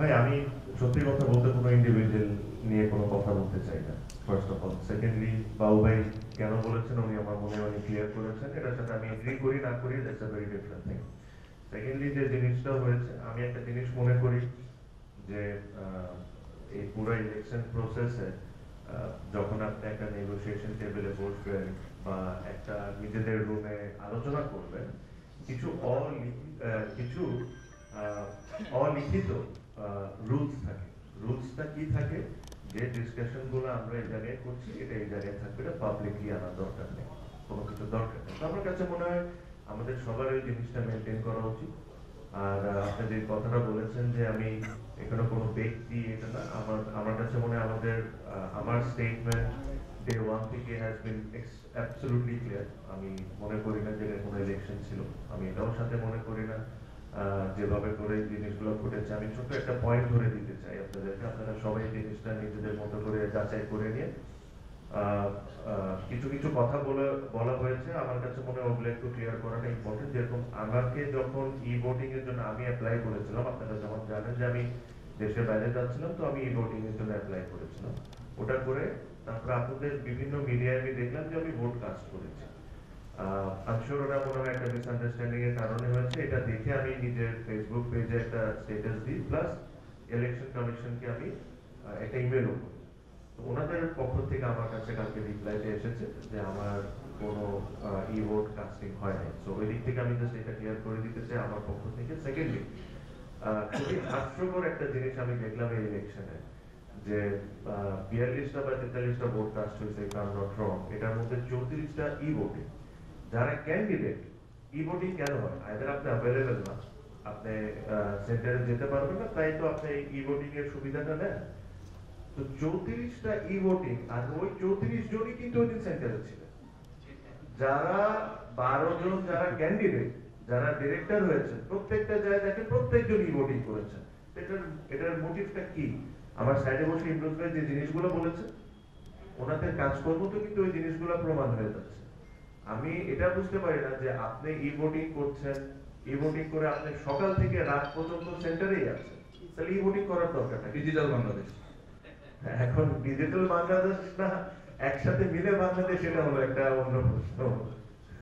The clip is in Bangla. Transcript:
ভাই আমি সত্যি কথা বলতে কোনো ইন্ডিভিজুয়াল নিয়ে কোনো কথা বলতে চাই না, ফার্স্ট অফ অল। সেকেন্ডলি, বাবু ভাই কেন বলেছেন উনি আমার মনে অনেক ক্লিয়ার করেছেন, এটার সাথে আমি এগ্রি করি না করি, that's a very different thing. Secondly যে জিনিসটা হয়েছে, আমি একটা জিনিস মনে করি যে এই পুরো ইলেকশন প্রসেসে যখন আপনি একটা নেগোসিয়েশন টেবিলে বসবেন বা একটা নিজেদের রুমে আলোচনা করবেন, কিছু কিছু অলিখিত রুলস থাকে। রুলসটা কি থাকে, যে ডিসকাশন গুলো আমরা এই জায়গায় করছি এটা এই জায়গায় থাকবে, এটা পাবলিকলি আনার দরকার নেই, কোনো কিছু দরকার নেই। তো আমার কাছে মনে হয় আমাদের সবার ওই জিনিসটা মেনটেন করা উচিত। আর আপনি যে কথাটা বলেছেন যে আমি এখানে কোনো ব্যক্তি, এটা না, আমার আমার কাছে মনে হয় আমার স্টেটমেন্ট ডে ওয়ান থেকে হ্যাজ বিন অ্যাবসলিউটলি ক্লিয়ার। আমি মনে করি না যে কোনো ইলেকশন ছিল, আমি এটাও সাথে মনে করি না যেভাবে করে জিনিসগুলো ঘটেছে। আমি ছোট একটা পয়েন্ট ধরে দিতে চাই আপনাদেরকে, আপনারা সবাই জিনিসটা নিজেদের মতো করে যাচাই করে নিয়ে কিছু কিছু কথা বলা হয়েছে, আমার কাছে মনে হয় ওগুলো একটু ক্লিয়ার করাটা ইম্পর্টেন্ট। যেরকম আমাকে যখন ই ভোটিং এর জন্য আমি অ্যাপ্লাই করেছিলাম, আপনারা যেমন জানেন যে আমি দেশের বাইরে যাচ্ছিলাম, তো আমি ই ভোটিং এর জন্য অ্যাপ্লাই করেছিলাম। ওটা করে তারপরে আপনাদের বিভিন্ন মিডিয়ায় আমি দেখলাম যে আমি ভোট কাস্ট করেছি। আনশোর ওরা মনে হয় একটা মিসআন্ডারস্ট্যান্ডিং এর কারণে হয়েছে, এটা দেখে আমি নিজের ফেসবুক পেজে একটা স্ট্যাটাস দিই, প্লাস ইলেকশন কমিশনকে আমি একটা ইমেলও করি। ওনাদের পক্ষ থেকে আমার কাছে কালকে রিপ্লাইতে এসেছে যে আমার কোনো ই ভোট কাস্টিং হয় নাই। সো ওই দিক থেকে আমি জাস্ট এটা ক্লিয়ার করে দিতে চাই আমার পক্ষ থেকে। সেকেন্ডলি, খুবই হাস্যকর একটা জিনিস আমি দেখলাম এই ইলেকশনে, যে 42টা বা 43টা ভোট কাস্ট হয়েছে, কারণ নট রং, এটার মধ্যে 34টা ই ভোটিং। যারা ক্যান্ডিডেট, ই ভোটিং কেন হয়? আইদার আপনি অ্যাভেলেবেল না, আপনি সেন্টারে যেতে পারবেন না, তাই তো আপনি ই ভোটিং এর সুবিধাটা নেন। তো 34টা ই ভোটিং, আর ওই 34 জনই কিন্তু ওই দিন সেন্টারে ছিলেন। যারা 12 জন যারা ক্যান্ডিডেট, যারা ডিরেক্টর হয়েছে, প্রত্যেকটা জায়গায় দেখেন প্রত্যেকজন ই ভোটিং করেছেন। এটার মোটিভটা কি? আমার সাইডে বসে ইমরোজ ভাই যে জিনিসগুলো বলেছে, ওনাদের কাজকর্ম তো কিন্তু ওই জিনিসগুলো প্রমাণ হয়ে যাচ্ছে। আমি এটা বুঝতে পারি না যে আপনি ই ভোটিং করছেন, ই ভোটিং করে আপনি সকাল থেকে রাত পর্যন্ত সেন্টারেই আছেন, তাহলে ই ভোটিং করার দরকারটা ডিজিটাল বাংলাদেশ। এখন ডিজিটাল বাংলাদেশ না একসাথে মিলে বাংলাদেশ, এটা হলো একটা অন্য প্রশ্ন।